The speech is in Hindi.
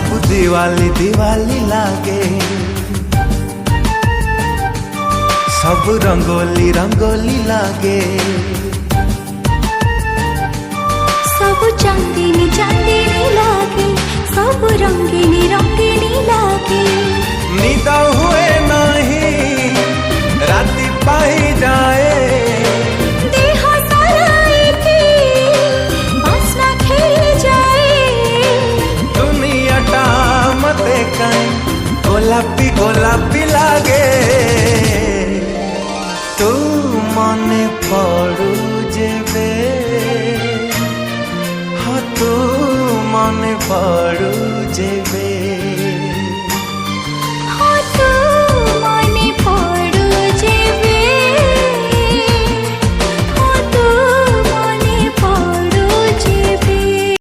सब दिवाली दिवाली लागे, सब रंगोली रंगोली लागे, सब चांदनी चांदनी लागे, सब रंगीनी रंगीनी लागे। निद हुए नहीं राति पाई जाए, देह सारा की बासना खेली जाए। दुनियाटा मते कहीं गोलापी गोलापी लागे। तू मने पड़ू जेबे, हाँ तू मने पड़ू जेबे।